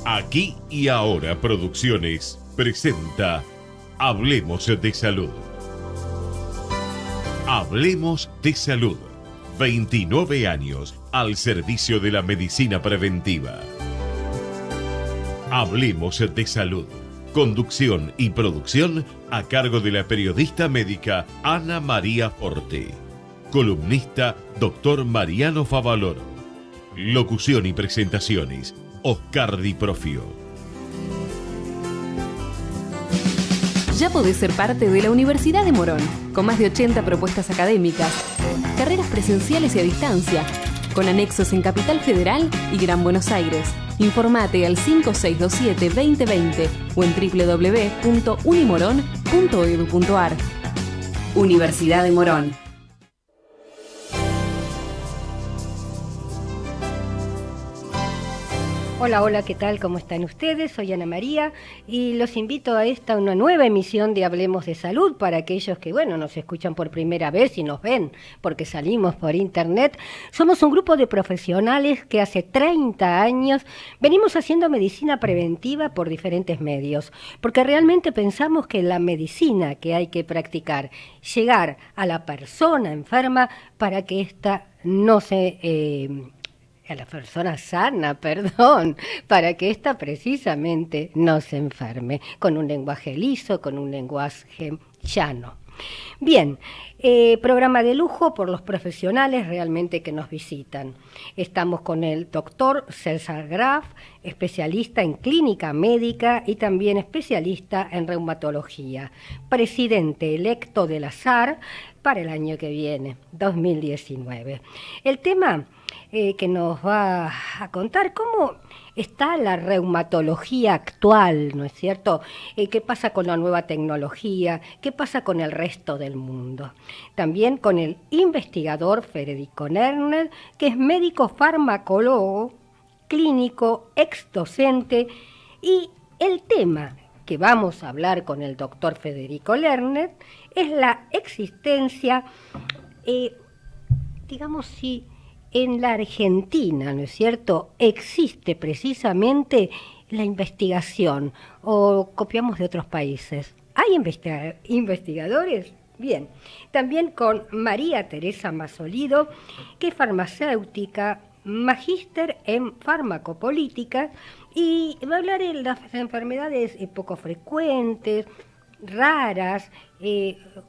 Aquí y Ahora Producciones presenta Hablemos de Salud. Hablemos de Salud. 29 años al servicio de la medicina preventiva. Hablemos de Salud. Conducción y producción a cargo de la periodista médica Ana María Forte. Columnista Dr. Mariano Favaloro. Locución y presentaciones Oscar Di Profio. Ya podés ser parte de la Universidad de Morón, con más de 80 propuestas académicas, carreras presenciales y a distancia, con anexos en Capital Federal y Gran Buenos Aires. Informate al 5627-2020 o en www.unimorón.edu.ar. Universidad de Morón. Hola, ¿qué tal? ¿Cómo están ustedes? Soy Ana María y los invito a una nueva emisión de Hablemos de Salud para aquellos que, nos escuchan por primera vez y nos ven porque salimos por internet. Somos un grupo de profesionales que hace 30 años venimos haciendo medicina preventiva por diferentes medios, porque realmente pensamos que la medicina que hay que practicar, llegar a la persona enferma para que ésta no se... a la persona sana, para que ésta precisamente no se enferme, con un lenguaje liso, con un lenguaje llano. Bien, programa de lujo por los profesionales realmente que nos visitan. Estamos con el doctor César Graf, especialista en clínica médica y también especialista en reumatología, presidente electo de la SAR para el año que viene, 2019. El tema que nos va a contar cómo está la reumatología actual, ¿no es cierto? ¿Qué pasa con la nueva tecnología? ¿Qué pasa con el resto del mundo? También con el investigador Federico Lerner, que es médico farmacólogo, clínico, ex docente, y el tema que vamos a hablar con el doctor Federico Lerner es la existencia, si en la Argentina, ¿no es cierto?, existe precisamente la investigación, o copiamos de otros países. ¿Hay investigadores? Bien. También con María Teresa Mazzolido, que es farmacéutica, magíster en farmacopolítica, y va a hablar de las enfermedades poco frecuentes, raras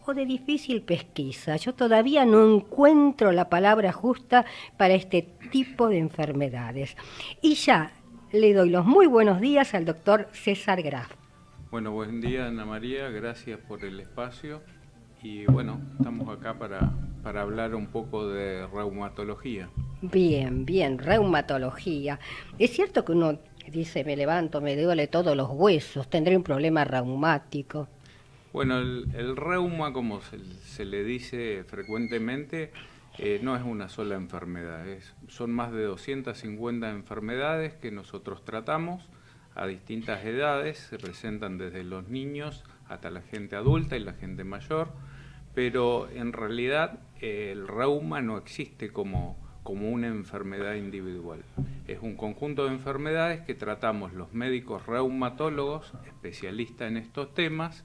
o de difícil pesquisa. Yo todavía no encuentro la palabra justa para este tipo de enfermedades. Y ya le doy los muy buenos días al doctor César Graf. Bueno, buen día Ana María, gracias por el espacio. Y estamos acá para hablar un poco de reumatología. Bien, reumatología. Es cierto que uno dice, me levanto, me duele todos los huesos, tendré un problema reumático. Bueno, el reuma, como se le dice frecuentemente, no es una sola enfermedad. Son más de 250 enfermedades que nosotros tratamos a distintas edades. Se presentan desde los niños hasta la gente adulta y la gente mayor. Pero en realidad el reuma no existe como una enfermedad individual. Es un conjunto de enfermedades que tratamos los médicos reumatólogos, especialistas en estos temas,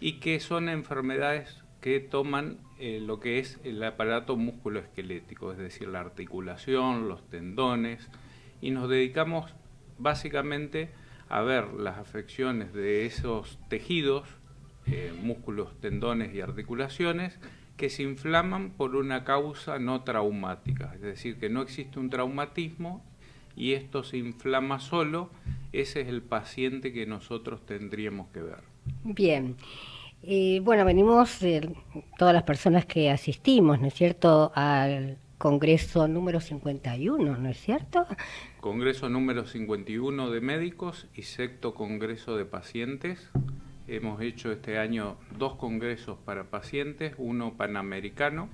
y que son enfermedades que toman lo que es el aparato musculoesquelético, es decir, la articulación, los tendones, y nos dedicamos básicamente a ver las afecciones de esos tejidos, músculos, tendones y articulaciones, que se inflaman por una causa no traumática, es decir, que no existe un traumatismo y esto se inflama solo. Ese es el paciente que nosotros tendríamos que ver. Bien. Venimos todas las personas que asistimos, ¿no es cierto?, al Congreso número 51, ¿no es cierto? Congreso número 51 de médicos y 6º Congreso de pacientes. Hemos hecho este año 2 congresos para pacientes, uno panamericano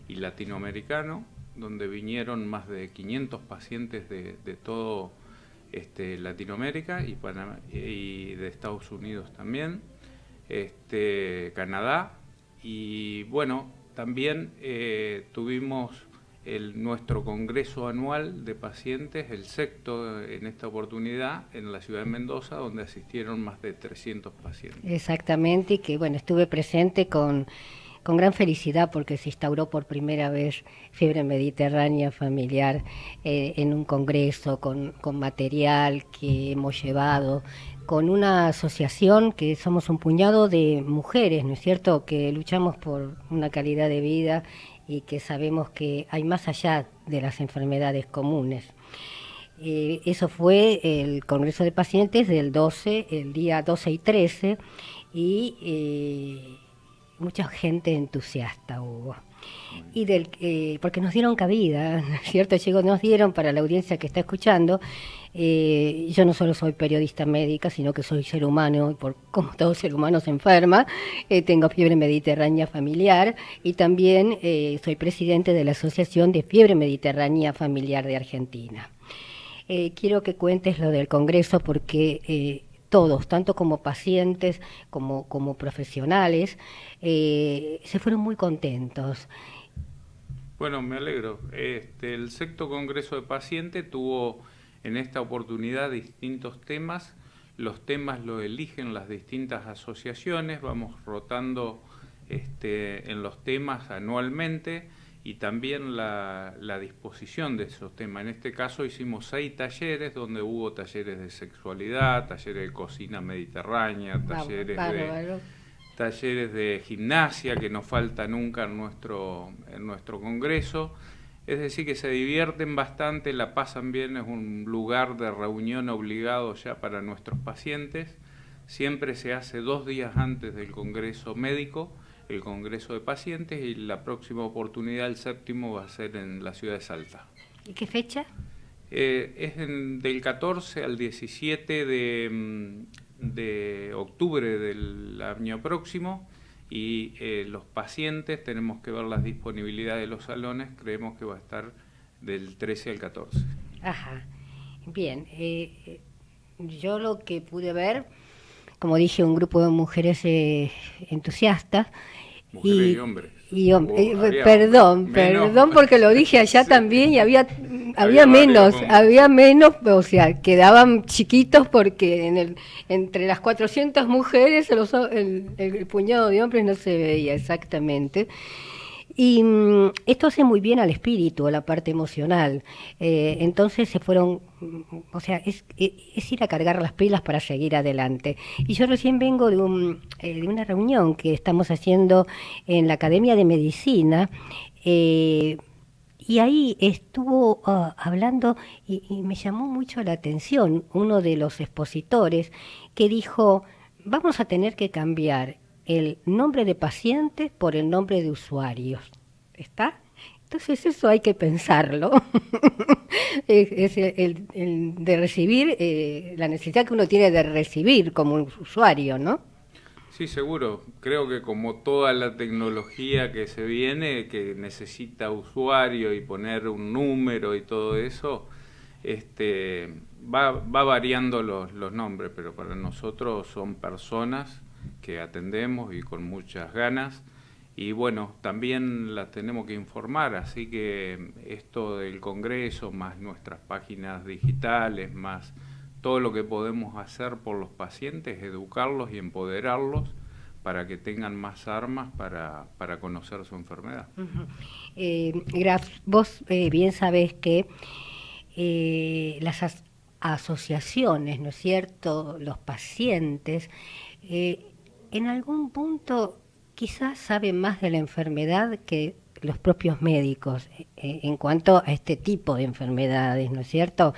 y latinoamericano, donde vinieron más de 500 pacientes de todo Latinoamérica y de Estados Unidos también, Canadá, y también tuvimos nuestro congreso anual de pacientes, el sexto en esta oportunidad, en la ciudad de Mendoza, donde asistieron más de 300 pacientes. Exactamente, y que bueno, estuve presente con gran felicidad porque se instauró por primera vez Fiebre Mediterránea Familiar en un congreso con material que hemos llevado, con una asociación que somos un puñado de mujeres, ¿no es cierto?, que luchamos por una calidad de vida y que sabemos que hay más allá de las enfermedades comunes. Eso fue el Congreso de Pacientes del el día 12 y 13, y mucha gente entusiasta hubo. Y porque nos dieron cabida, ¿no es cierto? Nos dieron, para la audiencia que está escuchando, yo no solo soy periodista médica, sino que soy ser humano, y como todo ser humano se enferma, tengo fiebre mediterránea familiar, y también soy presidente de la Asociación de Fiebre Mediterránea Familiar de Argentina. Quiero que cuentes lo del Congreso porque todos, tanto como pacientes como profesionales, se fueron muy contentos. Bueno, me alegro. El sexto Congreso de Pacientes tuvo en esta oportunidad distintos temas. Los temas los eligen las distintas asociaciones, vamos rotando en los temas anualmente, y también la disposición de esos temas. En este caso hicimos 6 talleres, donde hubo talleres de sexualidad, talleres de cocina mediterránea, talleres de gimnasia, que no falta nunca en nuestro congreso. Es decir, que se divierten bastante, la pasan bien, es un lugar de reunión obligado ya para nuestros pacientes. Siempre se hace 2 días antes del congreso médico, el congreso de pacientes, y la próxima oportunidad, el séptimo, va a ser en la ciudad de Salta. ¿Y qué fecha? Es del 14 al 17 de octubre del año próximo, y los pacientes, tenemos que ver las disponibilidades de los salones, creemos que va a estar del 13 al 14. Ajá, bien. Yo lo que pude ver, como dije, un grupo de mujeres entusiastas. Mujeres y hombres. Perdón, porque lo dije allá sí. También, y había menos, o sea, quedaban chiquitos porque entre las 400 mujeres el puñado de hombres no se veía exactamente. Y esto hace muy bien al espíritu, a la parte emocional. Entonces se fueron, o sea, es ir a cargar las pilas para seguir adelante. Y yo recién vengo de una reunión que estamos haciendo en la Academia de Medicina, y ahí estuvo hablando, y me llamó mucho la atención uno de los expositores que dijo: vamos a tener que cambiar el nombre de pacientes por el nombre de usuarios. ¿Está? Entonces eso hay que pensarlo. es el de recibir, la necesidad que uno tiene de recibir como un usuario, ¿no? Sí, seguro. Creo que como toda la tecnología que se viene, que necesita usuario y poner un número y todo eso, va variando los nombres, pero para nosotros son personas que atendemos y con muchas ganas, y bueno, también las tenemos que informar, así que esto del congreso, más nuestras páginas digitales, más todo lo que podemos hacer por los pacientes, educarlos y empoderarlos para que tengan más armas para conocer su enfermedad. Graf, vos bien sabés que las asociaciones, ¿no es cierto?, los pacientes, en algún punto quizás saben más de la enfermedad que los propios médicos en cuanto a este tipo de enfermedades, ¿no es cierto?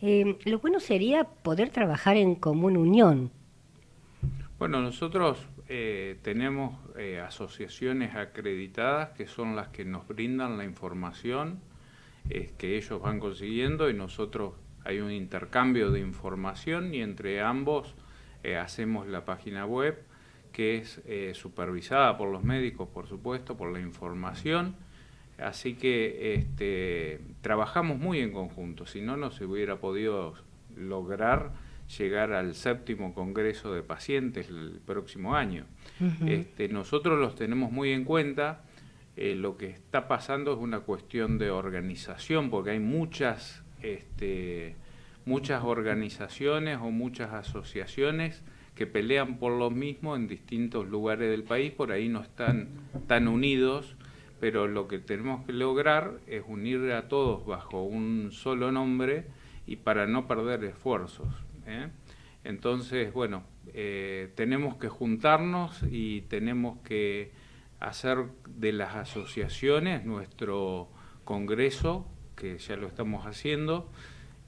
Lo bueno sería poder trabajar en común unión. Bueno, nosotros tenemos asociaciones acreditadas que son las que nos brindan la información que ellos van consiguiendo, y nosotros hay un intercambio de información, y entre ambos hacemos la página web, que es supervisada por los médicos, por supuesto, por la información. Así que trabajamos muy en conjunto, si no, no se hubiera podido lograr llegar al séptimo Congreso de Pacientes el próximo año. Nosotros los tenemos muy en cuenta. lo que está pasando es una cuestión de organización, porque hay muchas organizaciones o muchas asociaciones que pelean por lo mismo en distintos lugares del país, por ahí no están tan unidos, pero lo que tenemos que lograr es unir a todos bajo un solo nombre y para no perder esfuerzos, ¿eh? Entonces, bueno, tenemos que juntarnos y tenemos que hacer de las asociaciones nuestro congreso, que ya lo estamos haciendo,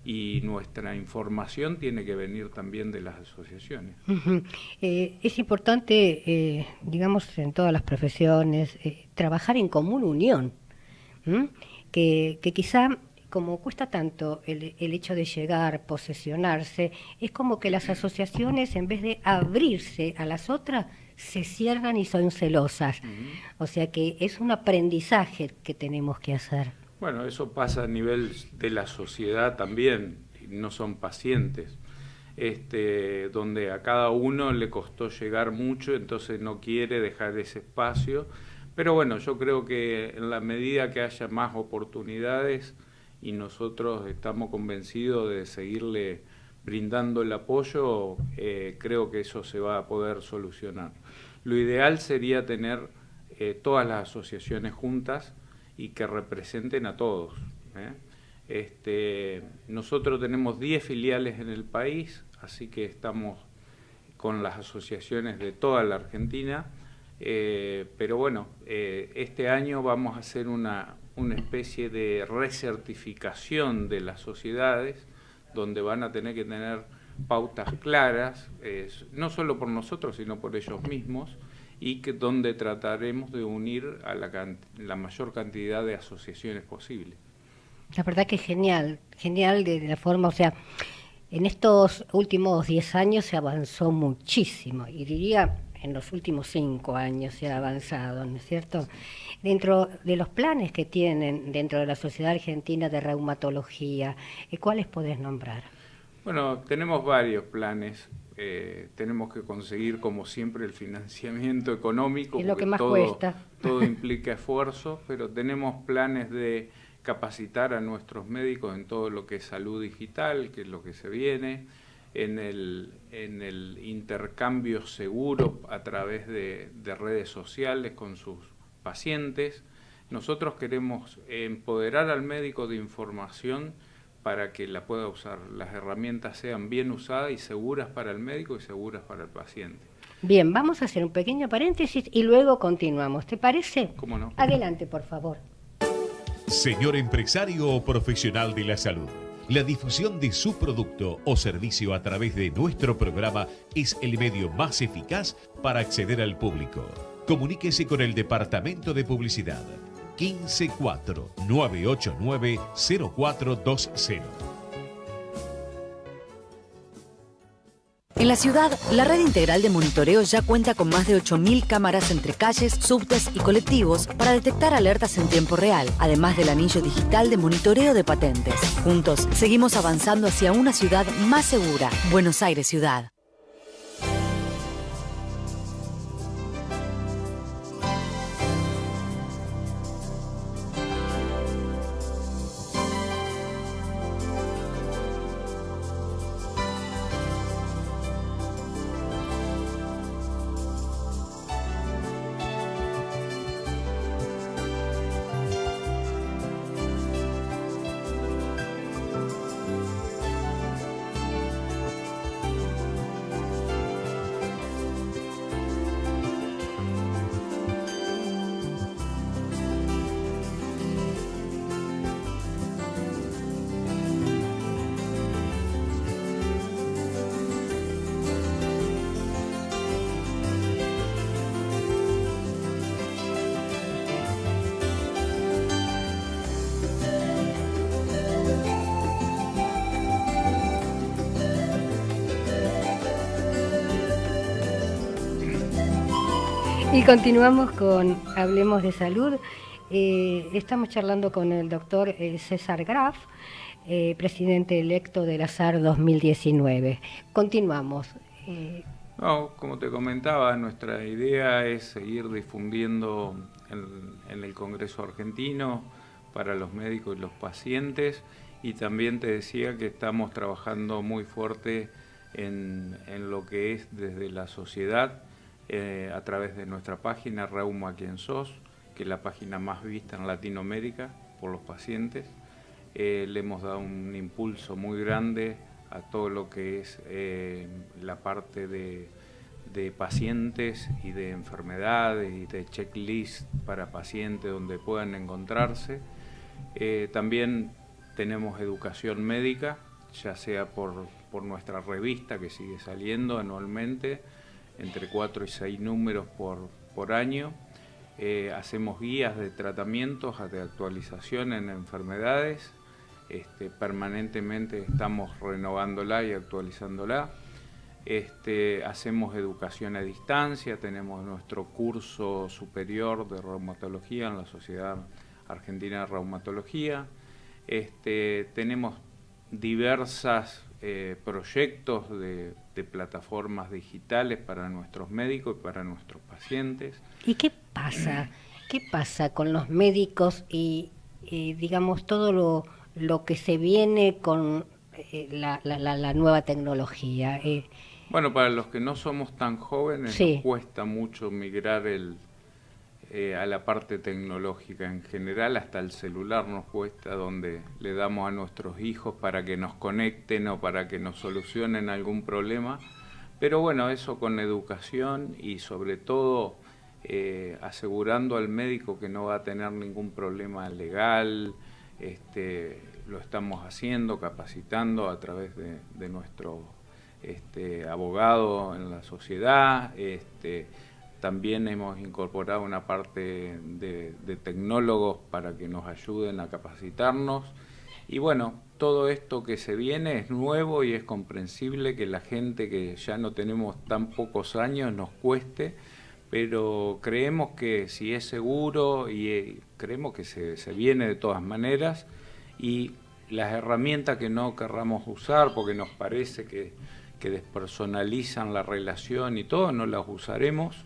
y nuestra información tiene que venir también de las asociaciones. Es importante, digamos, en todas las profesiones, trabajar en común unión, que quizá, como cuesta tanto el hecho de llegar, posesionarse, es como que las asociaciones, en vez de abrirse a las otras, se cierran y son celosas. O sea que es un aprendizaje que tenemos que hacer. Bueno, eso pasa a nivel de la sociedad también, no son pacientes, donde a cada uno le costó llegar mucho, entonces no quiere dejar ese espacio. Pero bueno, yo creo que en la medida que haya más oportunidades, y nosotros estamos convencidos de seguirle brindando el apoyo, creo que eso se va a poder solucionar. Lo ideal sería tener todas las asociaciones juntas y que representen a todos, ¿eh? Nosotros tenemos 10 filiales en el país, así que estamos con las asociaciones de toda la Argentina, pero bueno, este año vamos a hacer una especie de recertificación de las sociedades, donde van a tener que tener pautas claras, no solo por nosotros, sino por ellos mismos, y donde trataremos de unir a la mayor cantidad de asociaciones posible. La verdad que es genial de la forma, o sea, en estos últimos 10 años se avanzó muchísimo, y diría en los últimos 5 años se ha avanzado, ¿no es cierto? Dentro de los planes que tienen dentro de la Sociedad Argentina de Reumatología, ¿cuáles podés nombrar? Bueno, tenemos varios planes. Tenemos que conseguir, como siempre, el financiamiento económico. Es lo que más cuesta. Todo implica esfuerzo, pero tenemos planes de capacitar a nuestros médicos en todo lo que es salud digital, que es lo que se viene, en el intercambio seguro a través de redes sociales con sus pacientes. Nosotros queremos empoderar al médico de información para que la pueda usar. Las herramientas sean bien usadas y seguras para el médico y seguras para el paciente. Bien, vamos a hacer un pequeño paréntesis y luego continuamos. ¿Te parece? ¿Cómo no? Adelante, por favor. Señor empresario o profesional de la salud, la difusión de su producto o servicio a través de nuestro programa es el medio más eficaz para acceder al público. Comuníquese con el Departamento de Publicidad 154-989-0420. En la ciudad, la red integral de monitoreo ya cuenta con más de 8.000 cámaras entre calles, subtes y colectivos para detectar alertas en tiempo real, además del anillo digital de monitoreo de patentes. Juntos, seguimos avanzando hacia una ciudad más segura. Buenos Aires Ciudad. Y continuamos con Hablemos de Salud. Estamos charlando con el doctor César Graf, presidente electo de la SAR 2019. Continuamos. No, como te comentaba, nuestra idea es seguir difundiendo en el Congreso Argentino para los médicos y los pacientes, y también te decía que estamos trabajando muy fuerte en lo que es desde la sociedad, a través de nuestra página Reuma Quien Sos, que es la página más vista en Latinoamérica por los pacientes. Le hemos dado un impulso muy grande a todo lo que es la parte de pacientes y de enfermedades y de checklist para pacientes donde puedan encontrarse. También tenemos educación médica, ya sea por nuestra revista que sigue saliendo anualmente, entre 4 y 6 números por año. Hacemos guías de tratamientos, de actualización en enfermedades. Permanentemente estamos renovándola y actualizándola. Hacemos educación a distancia, tenemos nuestro curso superior de reumatología en la Sociedad Argentina de Reumatología. Tenemos diversos proyectos de plataformas digitales para nuestros médicos y para nuestros pacientes. ¿Y qué pasa? ¿Qué pasa con los médicos y digamos todo lo que se viene con la nueva tecnología? Bueno, para los que no somos tan jóvenes, sí, nos cuesta mucho migrar a la parte tecnológica en general, hasta el celular nos cuesta, donde le damos a nuestros hijos para que nos conecten o para que nos solucionen algún problema. Pero bueno, eso con educación y sobre todo asegurando al médico que no va a tener ningún problema legal. Lo estamos haciendo, capacitando a través de nuestro abogado en la sociedad. También hemos incorporado una parte de tecnólogos para que nos ayuden a capacitarnos. Y bueno, todo esto que se viene es nuevo y es comprensible que la gente que ya no tenemos tan pocos años nos cueste, pero creemos que si es seguro y creemos que se viene de todas maneras, y las herramientas que no querramos usar porque nos parece que despersonalizan la relación y todo, no las usaremos.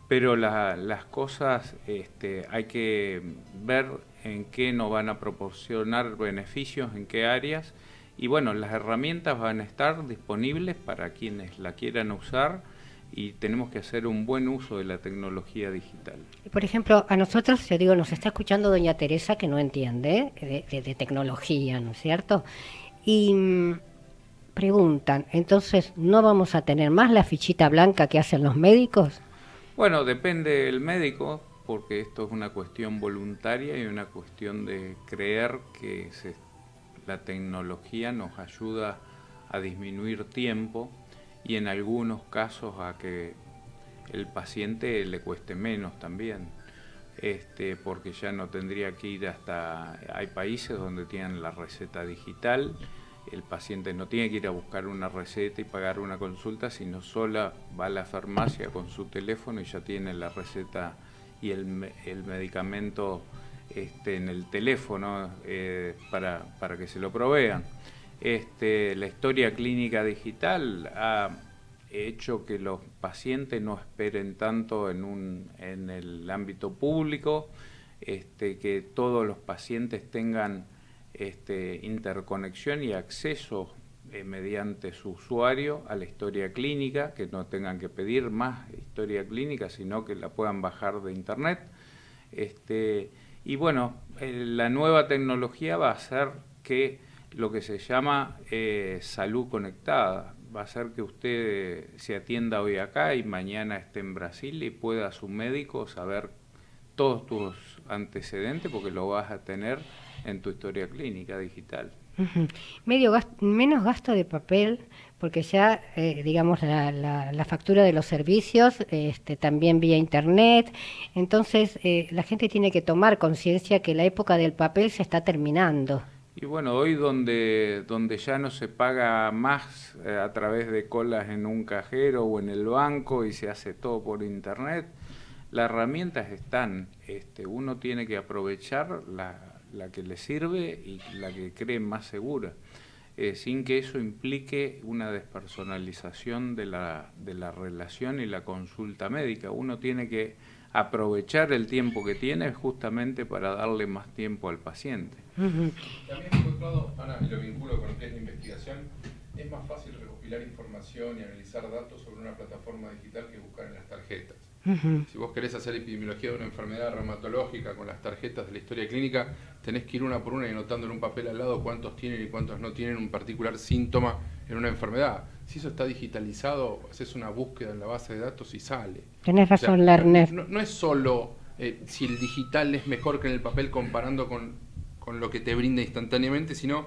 Pero las cosas hay que ver en qué nos van a proporcionar beneficios, en qué áreas, y bueno, las herramientas van a estar disponibles para quienes la quieran usar, y tenemos que hacer un buen uso de la tecnología digital. Por ejemplo, a nosotros, yo digo, nos está escuchando doña Teresa, que no entiende de tecnología, ¿no es cierto? Y preguntan, entonces, ¿no vamos a tener más la fichita blanca que hacen los médicos? Bueno, depende del médico, porque esto es una cuestión voluntaria y una cuestión de creer que la tecnología nos ayuda a disminuir tiempo y en algunos casos a que el paciente le cueste menos también, porque ya no tendría que ir hay países donde tienen la receta digital. El paciente no tiene que ir a buscar una receta y pagar una consulta, sino sola va a la farmacia con su teléfono y ya tiene la receta y el medicamento en el teléfono para que se lo provean. La historia clínica digital ha hecho que los pacientes no esperen tanto en el ámbito público, que todos los pacientes tengan interconexión y acceso mediante su usuario a la historia clínica, que no tengan que pedir más historia clínica, sino que la puedan bajar de internet. Y bueno, la nueva tecnología va a hacer que lo que se llama salud conectada, va a hacer que usted se atienda hoy acá y mañana esté en Brasil y pueda a su médico saber todos tus antecedentes, porque lo vas a tener en tu historia clínica digital. Uh-huh. Menos gasto de papel, porque ya, digamos, la factura de los servicios también vía internet. Entonces, la gente tiene que tomar conciencia que la época del papel se está terminando. Y bueno, hoy donde ya no se paga más a través de colas en un cajero o en el banco y se hace todo por internet, las herramientas están. Uno tiene que aprovechar la que le sirve y la que cree más segura, sin que eso implique una despersonalización de la relación y la consulta médica. Uno tiene que aprovechar el tiempo que tiene justamente para darle más tiempo al paciente. También he encontrado, Ana, y lo vinculo con lo que es la investigación, es más fácil recopilar información y analizar datos sobre una plataforma digital que buscar en las tarjetas. Si vos querés hacer epidemiología de una enfermedad reumatológica con las tarjetas de la historia clínica, tenés que ir una por una y anotando en un papel al lado cuántos tienen y cuántos no tienen un particular síntoma en una enfermedad. Si eso está digitalizado, haces una búsqueda en la base de datos y sale. Tenés razón, Lerner. No es solo si el digital es mejor que en el papel comparando con lo que te brinda instantáneamente, sino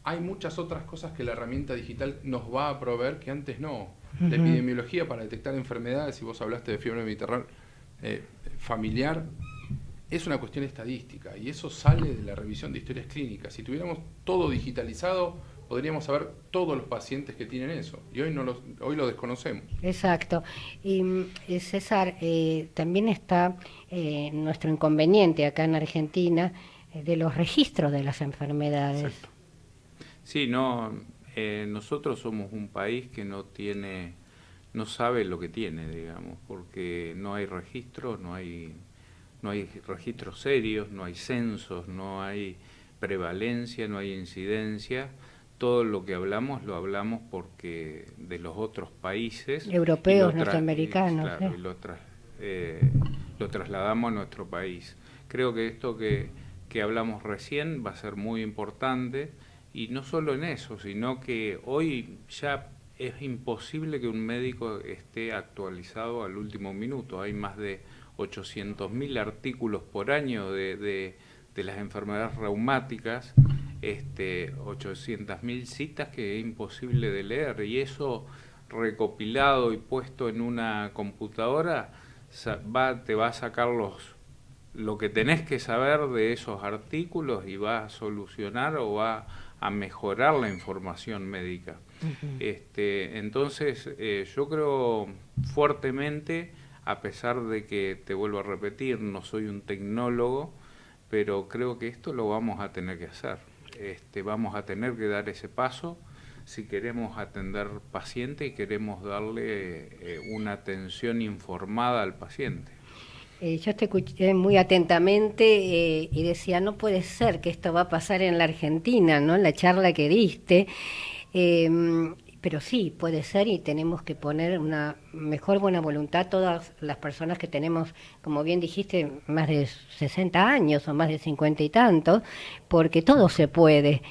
hay muchas otras cosas que la herramienta digital nos va a proveer que antes no. La epidemiología para detectar enfermedades, si vos hablaste de fiebre mediterránea familiar, es una cuestión estadística y eso sale de la revisión de historias clínicas. Si tuviéramos todo digitalizado, podríamos saber todos los pacientes que tienen eso y hoy lo desconocemos. Exacto. Y César, también está nuestro inconveniente acá en Argentina de los registros de las enfermedades. Exacto. Sí, nosotros somos un país que no sabe lo que tiene, digamos, porque no hay registros, no hay registros serios, no hay censos, no hay prevalencia, no hay incidencia. Todo lo que hablamos lo hablamos porque de los otros países europeos, norteamericanos, claro, y lo trasladamos a nuestro país. Creo que esto que hablamos recién va a ser muy importante. Y no solo en eso, sino que hoy ya es imposible que un médico esté actualizado al último minuto. Hay más de 800.000 artículos por año de las enfermedades reumáticas, 800.000 citas que es imposible de leer. Y eso recopilado y puesto en una computadora te va a sacar lo que tenés que saber de esos artículos y va a solucionar o va a mejorar la información médica. Entonces, yo creo fuertemente, a pesar de que, te vuelvo a repetir, no soy un tecnólogo, pero creo que esto lo vamos a tener que hacer. Vamos a tener que dar ese paso si queremos atender paciente y queremos darle una atención informada al paciente. Yo te escuché muy atentamente y decía, no puede ser que esto va a pasar en la Argentina, ¿no? En la charla que diste, pero sí, puede ser y tenemos que poner una mejor buena voluntad todas las personas que tenemos, como bien dijiste, más de 60 años o más de 50 y tantos, porque todo se puede.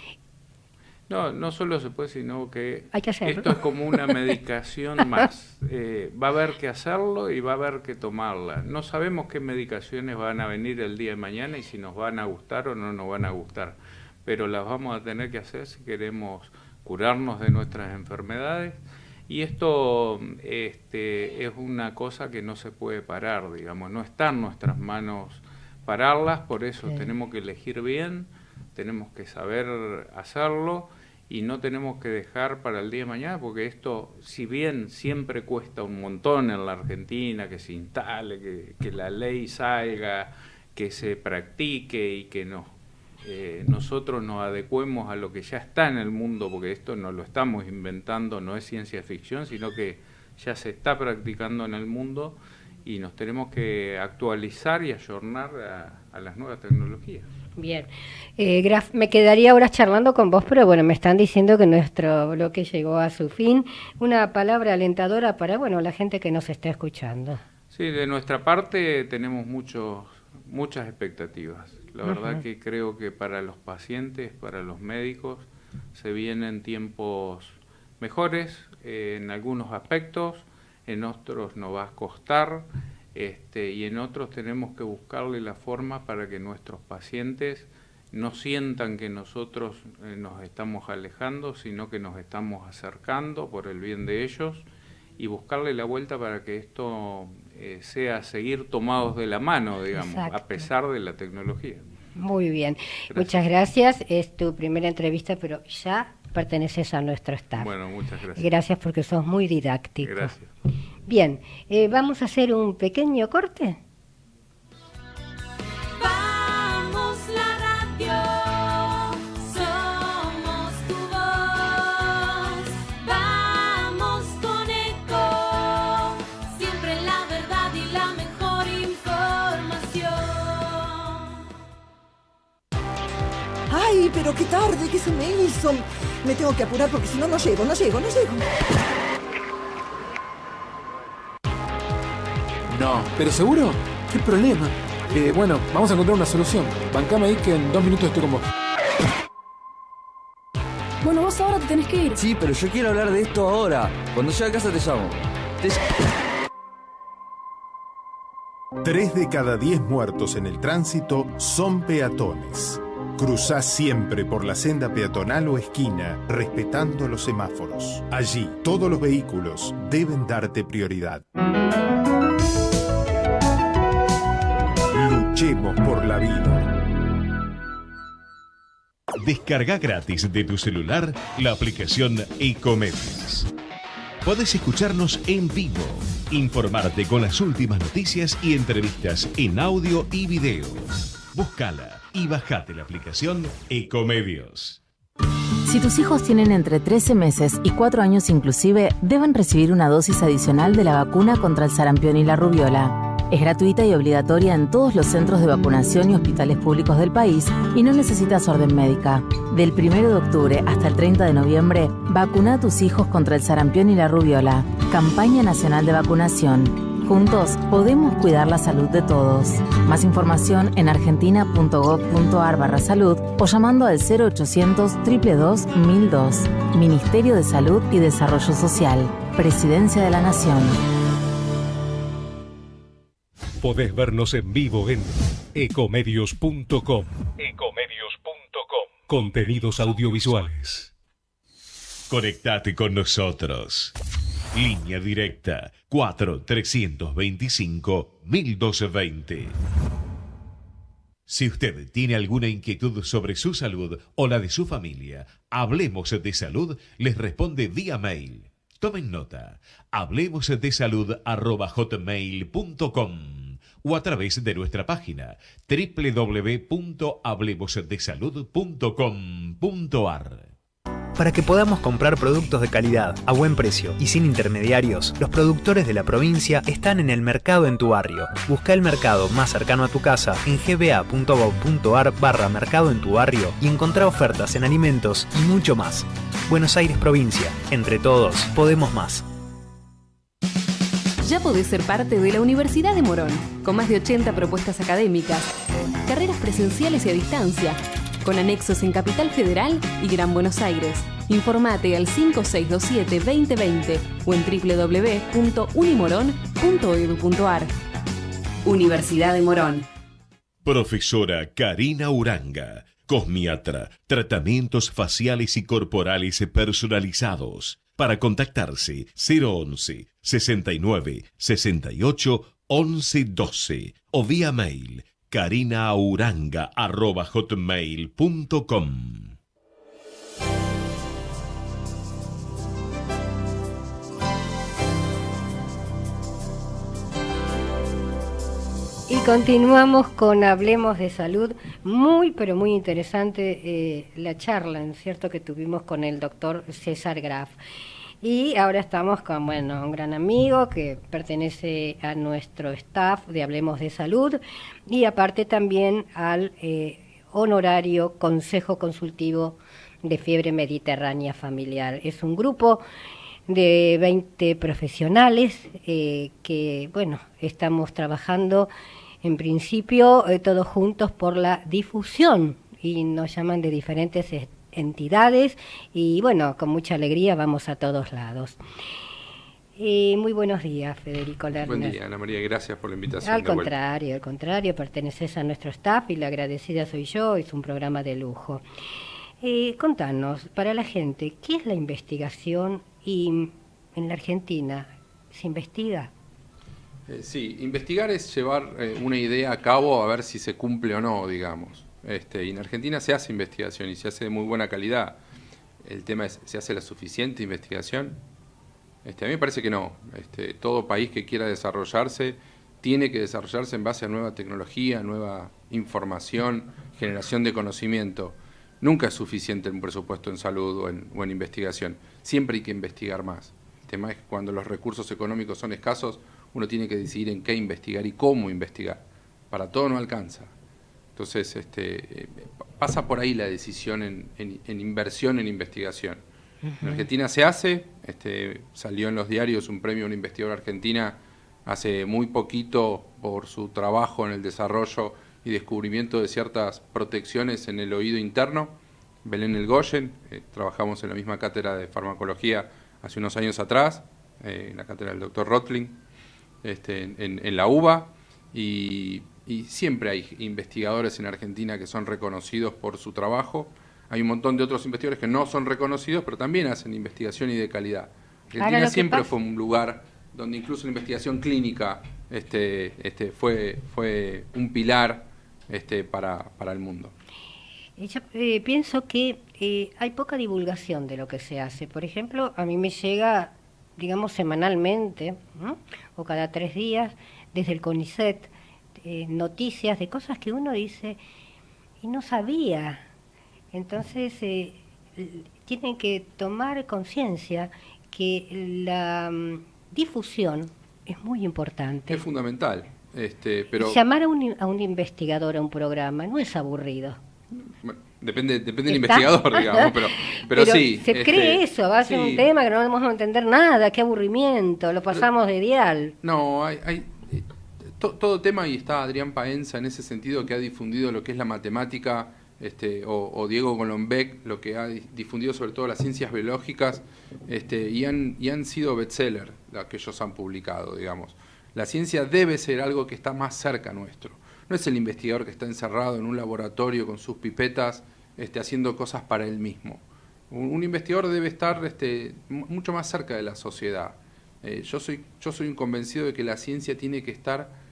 No solo se puede, sino que hay que hacerlo. Esto es como una medicación más. Va a haber que hacerlo y va a haber que tomarla. No sabemos qué medicaciones van a venir el día de mañana y si nos van a gustar o no nos van a gustar, pero las vamos a tener que hacer si queremos curarnos de nuestras enfermedades. Y esto es una cosa que no se puede parar, digamos, no está en nuestras manos pararlas, por eso tenemos que elegir bien, tenemos que saber hacerlo y no tenemos que dejar para el día de mañana, porque esto, si bien siempre cuesta un montón en la Argentina, que se instale, que la ley salga, que se practique y que nosotros nos adecuemos a lo que ya está en el mundo, porque esto no lo estamos inventando, no es ciencia ficción, sino que ya se está practicando en el mundo y nos tenemos que actualizar y ayornar a las nuevas tecnologías. Bien, Graf, me quedaría horas charlando con vos, pero bueno, me están diciendo que nuestro bloque llegó a su fin. Una palabra alentadora para, la gente que nos está escuchando. Sí, de nuestra parte tenemos muchas expectativas. La verdad que creo que para los pacientes, para los médicos, se vienen tiempos mejores en algunos aspectos, en otros nos va a costar. Y en otros tenemos que buscarle la forma para que nuestros pacientes no sientan que nosotros nos estamos alejando, sino que nos estamos acercando por el bien de ellos y buscarle la vuelta para que esto sea seguir tomados de la mano, digamos, a pesar de la tecnología. Muy bien, muchas gracias. Es tu primera entrevista, pero ya perteneces a nuestro staff. Bueno, muchas gracias. Gracias porque sos muy didáctico. Gracias. Bien, vamos a hacer un pequeño corte. Vamos la radio, somos tu voz. Vamos con Eco, siempre la verdad y la mejor información. Sí, pero qué tarde, ¿qué se me hizo? Me tengo que apurar porque si no, no llego. No. ¿Pero seguro? ¿Qué problema? Bueno, vamos a encontrar una solución. Bancame ahí que en 2 minutos estoy con vos. Bueno, vos ahora te tenés que ir. Sí, pero yo quiero hablar de esto ahora. Cuando llegue a casa te llamo. 3 de cada 10 muertos en el tránsito son peatones. Cruzá siempre por la senda peatonal o esquina, respetando los semáforos. Allí, todos los vehículos deben darte prioridad. Luchemos por la vida. Descarga gratis de tu celular la aplicación Ecomedios. Podés escucharnos en vivo, informarte con las últimas noticias y entrevistas en audio y video. Búscala y bajate la aplicación Ecomedios. Si tus hijos tienen entre 13 meses y 4 años inclusive, deben recibir una dosis adicional de la vacuna contra el sarampión y la rubiola. Es gratuita y obligatoria en todos los centros de vacunación y hospitales públicos del país y no necesitas orden médica. Del 1 de octubre hasta el 30 de noviembre, vacuna a tus hijos contra el sarampión y la rubiola. Campaña Nacional de Vacunación. Juntos podemos cuidar la salud de todos. Más información en argentina.gov.ar/salud o llamando al 0800 222 1002. Ministerio de Salud y Desarrollo Social. Presidencia de la Nación. Podés vernos en vivo en ecomedios.com. Contenidos audiovisuales. Conectate con nosotros. Línea directa 4-325-1220. Si usted tiene alguna inquietud sobre su salud o la de su familia, Hablemos de Salud les responde vía mail. Tomen nota. hablemosdesalud@hotmail.com o a través de nuestra página www.hablemosdesalud.com.ar. Para que podamos comprar productos de calidad, a buen precio y sin intermediarios, los productores de la provincia están en el mercado en tu barrio. Busca el mercado más cercano a tu casa en gba.gov.ar/mercado en tu barrio y encontrá ofertas en alimentos y mucho más. Buenos Aires Provincia. Entre todos, podemos más. Ya podés ser parte de la Universidad de Morón, con más de 80 propuestas académicas, carreras presenciales y a distancia, con anexos en Capital Federal y Gran Buenos Aires. Informate al 5627-2020 o en www.unimorón.edu.ar. Universidad de Morón. Profesora Karina Uranga, cosmiatra, tratamientos faciales y corporales personalizados. Para contactarse 011 69 68 11 12 o vía mail karinauranga@hotmail.com. Y continuamos con Hablemos de Salud. Muy, pero muy interesante la charla, ¿no es cierto?, que tuvimos con el doctor César Graf. Y ahora estamos con, bueno, un gran amigo que pertenece a nuestro staff de Hablemos de Salud y aparte también al honorario Consejo Consultivo de Fiebre Mediterránea Familiar. Es un grupo de 20 profesionales que, bueno, estamos trabajando en principio todos juntos por la difusión y nos llaman de diferentes entidades y bueno, con mucha alegría vamos a todos lados. Muy buenos días, Federico Lerner. Buen día, Ana María, gracias por la invitación. Al contrario, perteneces a nuestro staff y la agradecida soy yo, es un programa de lujo. Contanos, para la gente, ¿qué es la investigación y en la Argentina se investiga? Sí, investigar es llevar una idea a cabo a ver si se cumple o no, digamos. Y en Argentina se hace investigación y se hace de muy buena calidad. El tema es, ¿se hace la suficiente investigación? A mí me parece que no. Todo país que quiera desarrollarse tiene que desarrollarse en base a nueva tecnología, nueva información, generación de conocimiento. Nunca es suficiente un presupuesto en salud o en investigación. Siempre hay que investigar más. El tema es que cuando los recursos económicos son escasos, uno tiene que decidir en qué investigar y cómo investigar. Para todo no alcanza. Entonces, pasa por ahí la decisión en inversión en investigación. En Argentina se hace, salió en los diarios un premio a una investigadora argentina hace muy poquito por su trabajo en el desarrollo y descubrimiento de ciertas protecciones en el oído interno, Belén Elgoyen. Trabajamos en la misma cátedra de farmacología hace unos años atrás, en la cátedra del doctor Rotling, en la UBA, y siempre hay investigadores en Argentina que son reconocidos por su trabajo. Hay un montón de otros investigadores que no son reconocidos, pero también hacen investigación y de calidad. Argentina siempre fue un lugar donde incluso la investigación clínica fue un pilar para el mundo. Yo pienso que hay poca divulgación de lo que se hace. Por ejemplo, a mí me llega, digamos, semanalmente, ¿no?, o cada 3 días, desde el CONICET, noticias de cosas que uno dice y no sabía. Entonces, tienen que tomar conciencia que la difusión es muy importante. Es fundamental. Pero llamar a un investigador a un programa no es aburrido. Depende del investigador, digamos, pero sí. Se cree eso, va a ser un tema que no vamos a entender nada, qué aburrimiento, lo pasamos de dial. No, hay todo tema, y está Adrián Paenza en ese sentido, que ha difundido lo que es la matemática, o Diego Golombek, lo que ha difundido sobre todo las ciencias biológicas, y han sido bestseller las que ellos han publicado, digamos. La ciencia debe ser algo que está más cerca nuestro. No es el investigador que está encerrado en un laboratorio con sus pipetas haciendo cosas para él mismo. Un investigador debe estar mucho más cerca de la sociedad. Yo soy un convencido de que la ciencia tiene que estar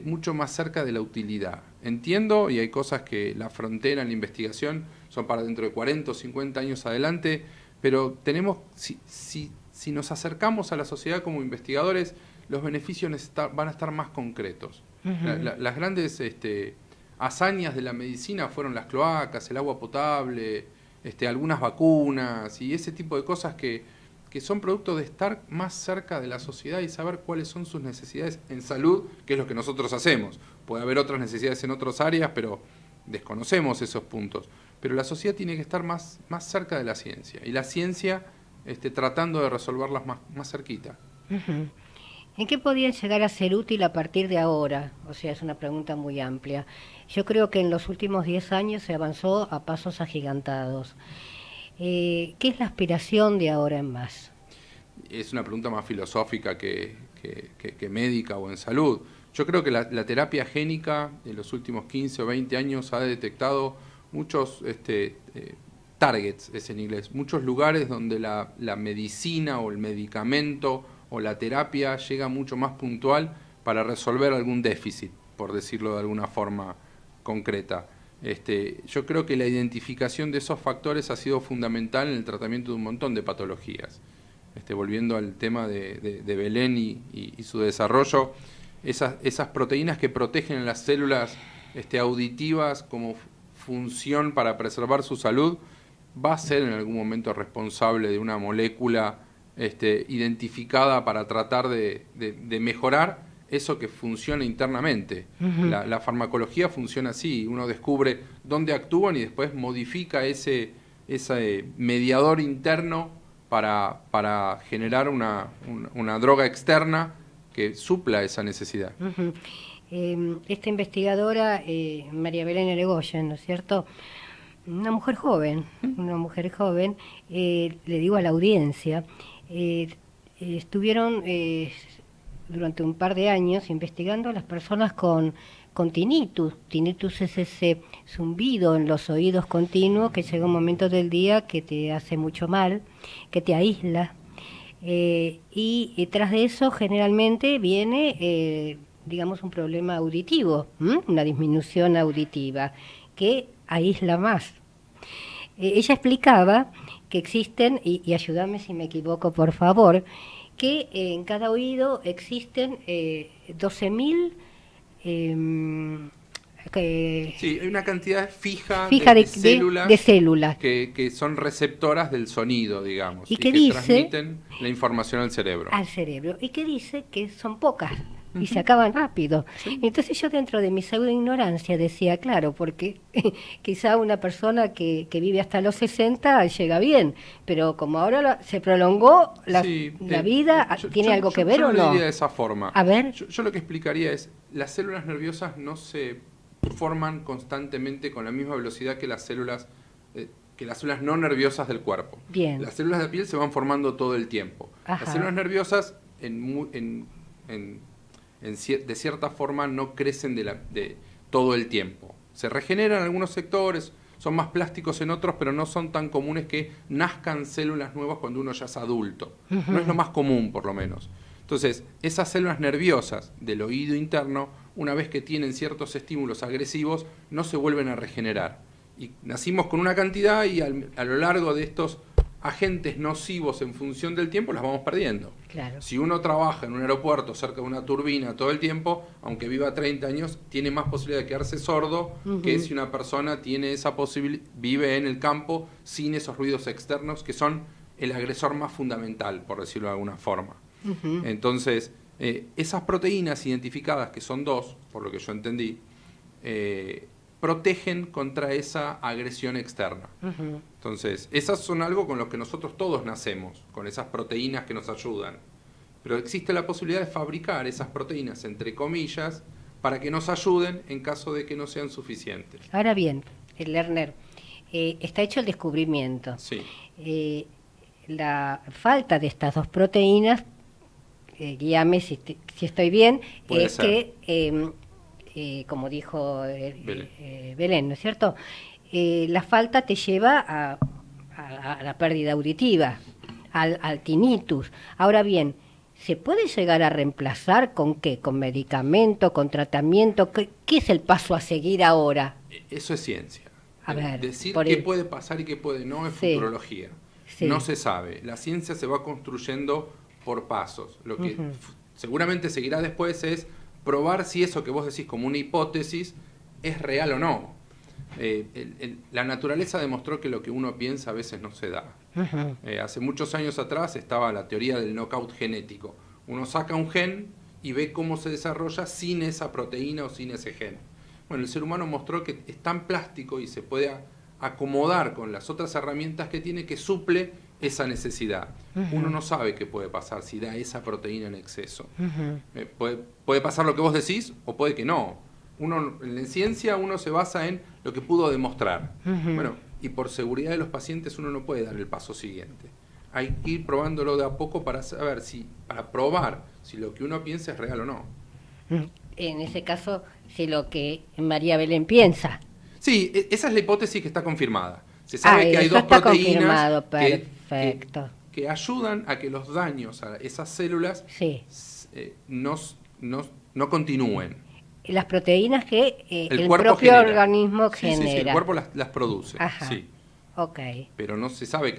mucho más cerca de la utilidad. Entiendo, y hay cosas que la frontera en la investigación son para dentro de 40 o 50 años adelante, pero tenemos, si nos acercamos a la sociedad como investigadores, los beneficios van a estar más concretos. Las grandes hazañas de la medicina fueron las cloacas, el agua potable, algunas vacunas y ese tipo de cosas que son producto de estar más cerca de la sociedad y saber cuáles son sus necesidades en salud, que es lo que nosotros hacemos. Puede haber otras necesidades en otras áreas, pero desconocemos esos puntos. Pero la sociedad tiene que estar más cerca de la ciencia, y la ciencia tratando de resolverlas más cerquita. ¿En qué podría llegar a ser útil a partir de ahora? O sea, es una pregunta muy amplia. Yo creo que en los últimos 10 años se avanzó a pasos agigantados. ¿Qué es la aspiración de ahora en más? Es una pregunta más filosófica que médica o en salud. Yo creo que la terapia génica en los últimos 15 o 20 años ha detectado muchos targets, es en inglés, muchos lugares donde la medicina o el medicamento o la terapia llega mucho más puntual para resolver algún déficit, por decirlo de alguna forma concreta. Yo creo que la identificación de esos factores ha sido fundamental en el tratamiento de un montón de patologías. Volviendo al tema de Belén y su desarrollo, esas proteínas que protegen las células auditivas como función para preservar su salud, va a ser en algún momento responsable de una molécula identificada para tratar de mejorar eso que funciona internamente. La farmacología funciona así, uno descubre dónde actúan y después modifica ese mediador interno para generar una droga externa que supla esa necesidad. Esta investigadora, María Belén Elgoyen, ¿no es cierto?, una mujer joven, le digo a la audiencia, estuvieron durante un par de años investigando a las personas con tinnitus. Tinnitus es ese zumbido en los oídos continuo que llega un momento del día que te hace mucho mal, que te aísla. Y tras de eso generalmente viene, digamos, un problema auditivo, una disminución auditiva que aísla más. Ella explicaba que existen, y ayúdame si me equivoco por favor, que en cada oído existen 12.000 sí, hay una cantidad fija de células que son receptoras del sonido, digamos, y que transmiten la información al cerebro. Y que dice que son pocas y se acaban rápido. Entonces yo dentro de mi pseudo ignorancia decía, claro, porque quizá una persona que vive hasta los 60 llega bien, pero como ahora se prolongó la vida, ¿tiene algo que ver o no? Yo lo diría de esa forma. A ver. Yo lo que explicaría es, las células nerviosas no se forman constantemente con la misma velocidad que las células no nerviosas del cuerpo. Bien. Las células de la piel se van formando todo el tiempo. Ajá. Las células nerviosas de cierta forma no crecen de todo el tiempo. Se regeneran en algunos sectores, son más plásticos en otros, pero no son tan comunes que nazcan células nuevas cuando uno ya es adulto. Ujú. No es lo más común, por lo menos. Entonces, esas células nerviosas del oído interno, una vez que tienen ciertos estímulos agresivos, no se vuelven a regenerar. Y nacimos con una cantidad y a lo largo de estos agentes nocivos en función del tiempo las vamos perdiendo. Claro. Si uno trabaja en un aeropuerto cerca de una turbina todo el tiempo, aunque viva 30 años, tiene más posibilidad de quedarse sordo que si una persona tiene esa vive en el campo sin esos ruidos externos que son el agresor más fundamental, por decirlo de alguna forma. Entonces, esas proteínas identificadas, que son 2, por lo que yo entendí, protegen contra esa agresión externa. Entonces, esas son algo con lo que nosotros todos nacemos, con esas proteínas que nos ayudan. Pero existe la posibilidad de fabricar esas proteínas, entre comillas, para que nos ayuden en caso de que no sean suficientes. Ahora bien, Lerner, está hecho el descubrimiento. Sí. La falta de estas 2 proteínas, guíame si estoy bien, Puede es ser. que, como dijo Belén, ¿no es cierto? La falta te lleva a la pérdida auditiva, al tinnitus. Ahora bien, ¿se puede llegar a reemplazar con qué? ¿Con medicamento, con tratamiento? ¿Qué es el paso a seguir ahora? Eso es ciencia. A ver, decir por qué puede pasar y qué puede no es Sí. futurología. Sí. No se sabe. La ciencia se va construyendo por pasos. Lo que seguramente seguirá después es probar si eso que vos decís como una hipótesis es real o no. La naturaleza demostró que lo que uno piensa a veces no se da. Hace muchos años atrás estaba la teoría del knockout genético. Uno saca un gen y ve cómo se desarrolla sin esa proteína o sin ese gen. Bueno, el ser humano mostró que es tan plástico y se puede acomodar con las otras herramientas que tiene que suple esa necesidad. Uno no sabe qué puede pasar si da esa proteína en exceso. Puede pasar lo que vos decís o puede que no. En la ciencia uno se basa en lo que pudo demostrar. Bueno, y por seguridad de los pacientes uno no puede dar el paso siguiente. Hay que ir probándolo de a poco para saber para probar si lo que uno piensa es real o no. En ese caso, si lo que María Belén piensa. Sí, esa es la hipótesis que está confirmada. Se sabe que hay 2 proteínas que ayudan a que los daños a esas células no continúen. Las proteínas que el cuerpo propio genera. organismo Sí, genera. sí, el cuerpo las produce. Ajá. Sí. Ok. Pero no se sabe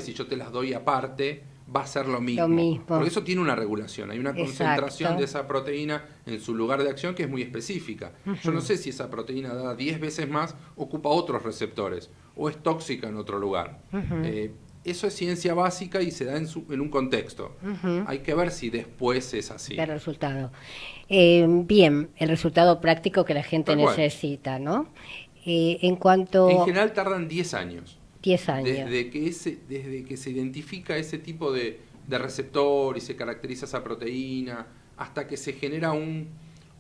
si yo te las doy aparte va a ser lo mismo. Porque eso tiene una regulación. Hay una concentración de esa proteína en su lugar de acción que es muy específica. Yo no sé si esa proteína dada 10 veces más ocupa otros receptores o es tóxica en otro lugar. Eso es ciencia básica y se da en un contexto. Hay que ver si después es así. El resultado. Bien, el resultado práctico que la gente Tal cual. necesita, ¿no? En cuanto... En general tardan 10 años. 10 años. Desde que se identifica ese tipo de receptor y se caracteriza esa proteína, hasta que se genera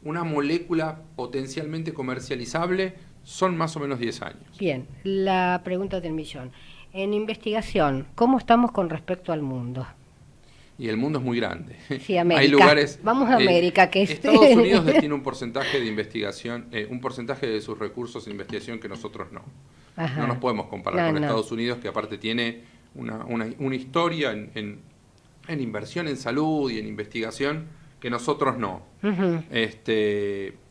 una molécula potencialmente comercializable, son más o menos 10 años. Bien, la pregunta del millón. En investigación, ¿cómo estamos con respecto al mundo? Y el mundo es muy grande. Sí, América. Hay lugares... Vamos a América, que Estados Unidos tiene un porcentaje de investigación, un porcentaje de sus recursos de investigación que nosotros no. Ajá. No nos podemos comparar con Estados Unidos, que aparte tiene una historia en inversión en salud y en investigación que nosotros no.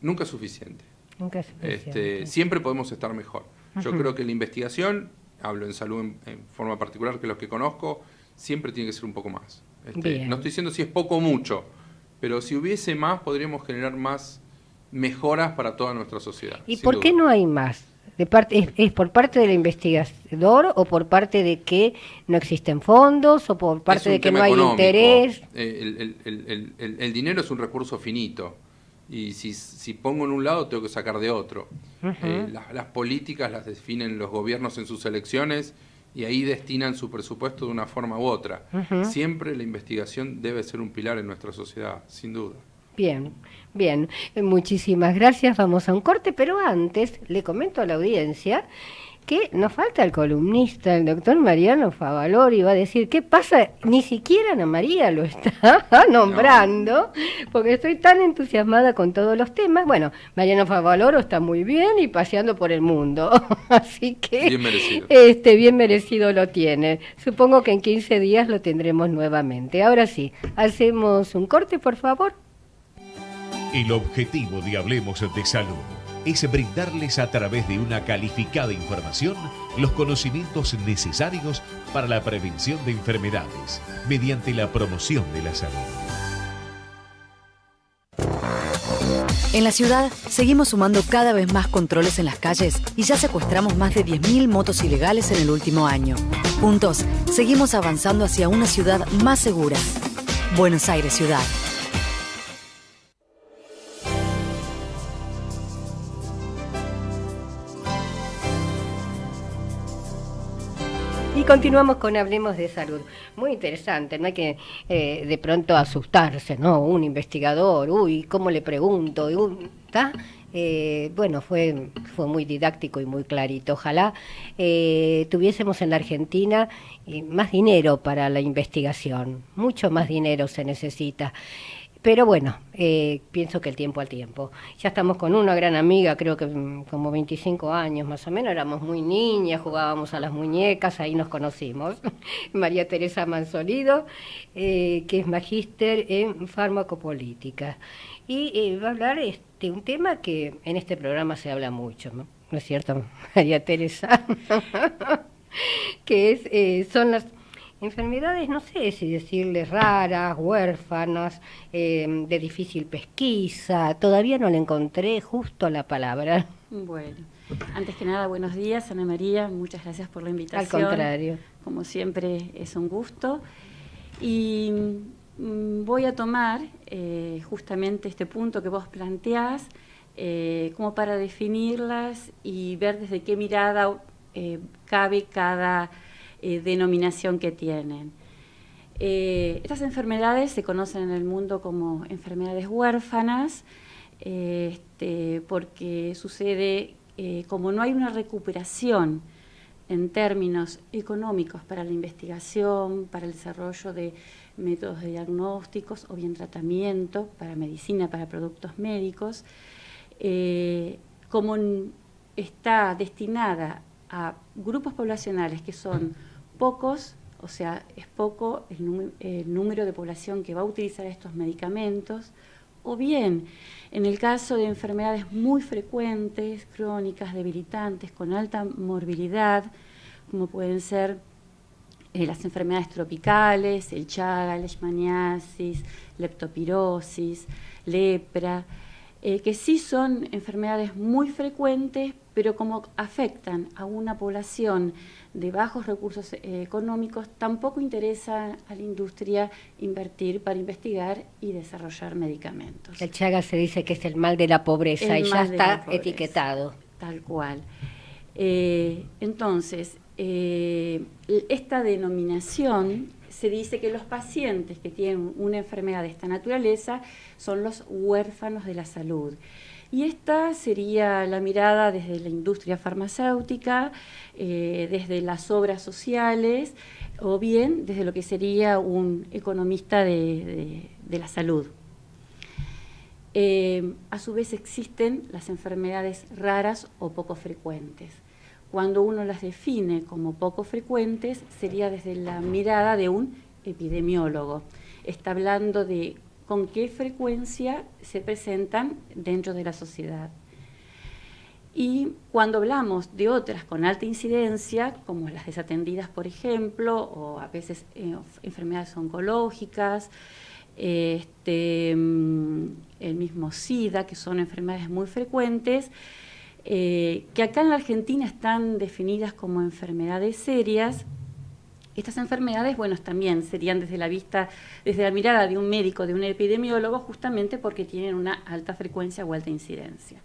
Nunca es suficiente. Nunca es suficiente. Siempre podemos estar mejor. Yo creo que la investigación, hablo en salud en forma particular, que los que conozco, siempre tiene que ser un poco más. No estoy diciendo si es poco o mucho, pero si hubiese más, podríamos generar más mejoras para toda nuestra sociedad. ¿Y por qué no hay más? ¿Es por parte del investigador o por parte de que no existen fondos o por parte de que no hay interés? El dinero es un recurso finito y si pongo en un lado tengo que sacar de otro. Las políticas las definen los gobiernos en sus elecciones y ahí destinan su presupuesto de una forma u otra. Siempre la investigación debe ser un pilar en nuestra sociedad, sin duda. Bien, bien, muchísimas gracias. Vamos a un corte, pero antes le comento a la audiencia que nos falta el columnista, el doctor Mariano Favalori, va a decir, ¿qué pasa? Ni siquiera Ana María lo está nombrando, porque estoy tan entusiasmada con todos los temas. Bueno, Mariano Favaloro está muy bien y paseando por el mundo, así que bien merecido. Bien merecido lo tiene. Supongo que en 15 días lo tendremos nuevamente. Ahora sí, hacemos un corte, por favor. El objetivo de Hablemos de Salud es brindarles a través de una calificada información los conocimientos necesarios para la prevención de enfermedades mediante la promoción de la salud. En la ciudad seguimos sumando cada vez más controles en las calles y ya secuestramos más de 10.000 motos ilegales en el último año. Juntos seguimos avanzando hacia una ciudad más segura. Buenos Aires Ciudad. Y continuamos con Hablemos de Salud. Muy interesante, no hay que de pronto asustarse, ¿no? Un investigador, ¿cómo le pregunto? ¿Está? Bueno, fue muy didáctico y muy clarito. Ojalá tuviésemos en la Argentina más dinero para la investigación. Mucho más dinero se necesita. Pero bueno, pienso que el tiempo al tiempo. Ya estamos con una gran amiga, creo que como 25 años más o menos, éramos muy niñas, jugábamos a las muñecas, ahí nos conocimos. María Teresa Mansolido, que es magíster en farmacopolítica. Y va a hablar un tema que en este programa se habla mucho, ¿no? ¿No es cierto, María Teresa? Que son las enfermedades, no sé si decirles raras, huérfanas, de difícil pesquisa. Todavía no le encontré justo la palabra. Bueno, antes que nada, buenos días, Ana María. Muchas gracias por la invitación. Al contrario. Como siempre, es un gusto. Y voy a tomar justamente este punto que vos planteás como para definirlas y ver desde qué mirada cabe cada denominación que tienen. Estas enfermedades se conocen en el mundo como enfermedades huérfanas, porque sucede como no hay una recuperación en términos económicos para la investigación, para el desarrollo de métodos de diagnósticos o bien tratamiento para medicina, para productos médicos, como está destinada a grupos poblacionales que son pocos, o sea, es poco el número de población que va a utilizar estos medicamentos, o bien, en el caso de enfermedades muy frecuentes, crónicas, debilitantes, con alta morbilidad, como pueden ser las enfermedades tropicales, el Chagas, leishmaniasis, leptospirosis, lepra, que sí son enfermedades muy frecuentes, pero como afectan a una población de bajos recursos económicos, tampoco interesa a la industria invertir para investigar y desarrollar medicamentos. El Chagas se dice que es el mal de la pobreza y ya está etiquetado. Tal cual. Entonces, esta denominación se dice que los pacientes que tienen una enfermedad de esta naturaleza son los huérfanos de la salud. Y esta sería la mirada desde la industria farmacéutica, desde las obras sociales, o bien desde lo que sería un economista de la salud. A su vez existen las enfermedades raras o poco frecuentes. Cuando uno las define como poco frecuentes, sería desde la mirada de un epidemiólogo. Está hablando de con qué frecuencia se presentan dentro de la sociedad. Y cuando hablamos de otras con alta incidencia, como las desatendidas, por ejemplo, o a veces enfermedades oncológicas, el mismo SIDA, que son enfermedades muy frecuentes, que acá en la Argentina están definidas como enfermedades serias. Estas enfermedades, bueno, también serían desde la mirada de un médico, de un epidemiólogo, justamente porque tienen una alta frecuencia o alta incidencia.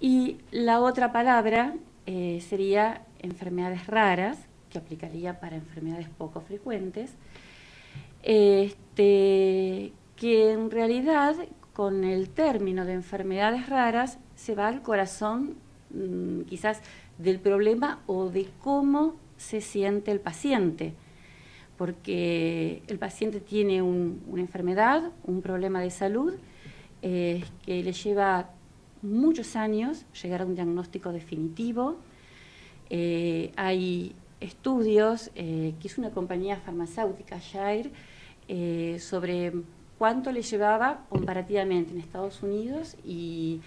Y la otra palabra sería enfermedades raras, que aplicaría para enfermedades poco frecuentes, que en realidad con el término de enfermedades raras se va al corazón quizás del problema o de cómo se siente el paciente, porque el paciente tiene una enfermedad, un problema de salud que le lleva muchos años llegar a un diagnóstico definitivo. Hay estudios que hizo una compañía farmacéutica, Shire, sobre cuánto le llevaba comparativamente en Estados Unidos y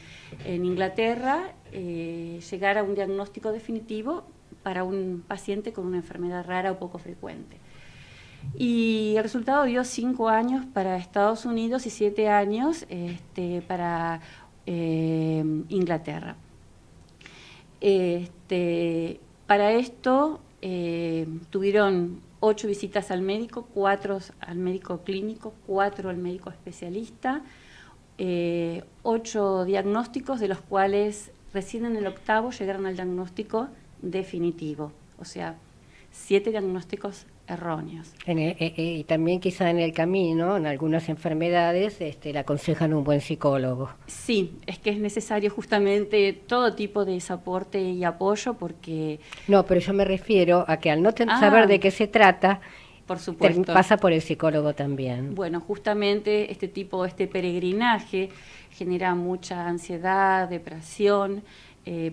en Inglaterra llegar a un diagnóstico definitivo para un paciente con una enfermedad rara o poco frecuente. Y el resultado dio 5 años para Estados Unidos y 7 años para Inglaterra. Para esto tuvieron 8 visitas al médico, 4 al médico clínico, 4 al médico especialista, 8 diagnósticos, de los cuales recién en el 8º llegaron al diagnóstico definitivo, o sea, 7 diagnósticos erróneos. Y también quizá en el camino, en algunas enfermedades, le aconsejan un buen psicólogo. Sí, es que es necesario justamente todo tipo de soporte y apoyo porque... No, pero yo me refiero a que al no saber de qué se trata, por supuesto, pasa por el psicólogo también. Bueno, justamente este peregrinaje genera mucha ansiedad, depresión,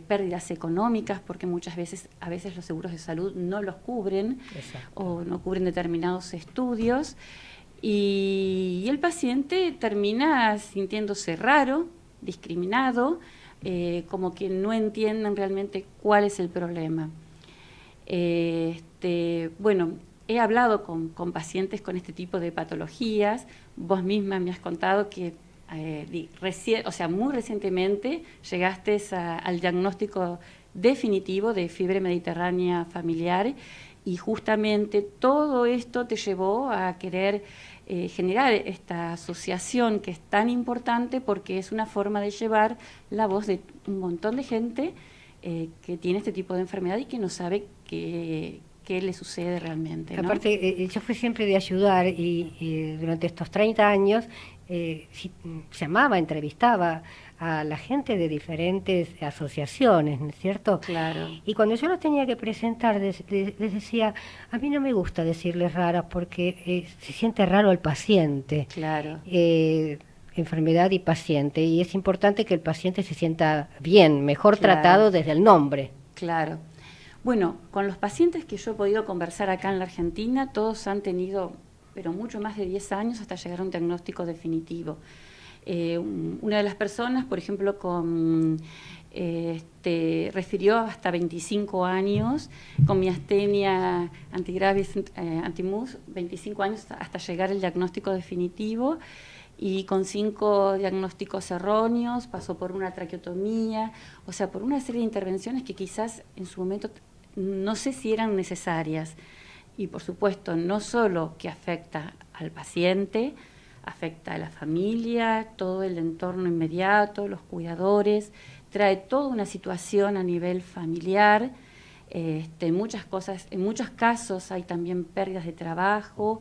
pérdidas económicas, porque a veces los seguros de salud no los cubren. Exacto. O no cubren determinados estudios, y el paciente termina sintiéndose raro, discriminado, como que no entienden realmente cuál es el problema. Bueno, he hablado con pacientes con este tipo de patologías. Vos misma me has contado que muy recientemente llegaste al diagnóstico definitivo de fiebre mediterránea familiar, y justamente todo esto te llevó a querer generar esta asociación que es tan importante, porque es una forma de llevar la voz de un montón de gente que tiene este tipo de enfermedad y que no sabe qué le sucede realmente, ¿no? Aparte, yo fui siempre de ayudar y durante estos 30 años llamaba, entrevistaba a la gente de diferentes asociaciones, ¿no es cierto? Claro. Y cuando yo los tenía que presentar, les decía, a mí no me gusta decirles raras porque se siente raro el paciente. Claro. Enfermedad y paciente, y es importante que el paciente se sienta bien, mejor Claro. tratado desde el nombre. Claro. Bueno, con los pacientes que yo he podido conversar acá en la Argentina, todos han tenido, pero mucho más de 10 años hasta llegar a un diagnóstico definitivo. Una de las personas, por ejemplo, refirió hasta 25 años con miastenia antigravis antimus, 25 años hasta llegar al diagnóstico definitivo, y con 5 diagnósticos erróneos, pasó por una traqueotomía, o sea, por una serie de intervenciones que quizás en su momento no sé si eran necesarias. Y por supuesto, no solo que afecta al paciente, afecta a la familia, todo el entorno inmediato, los cuidadores, trae toda una situación a nivel familiar. En muchos casos hay también pérdidas de trabajo.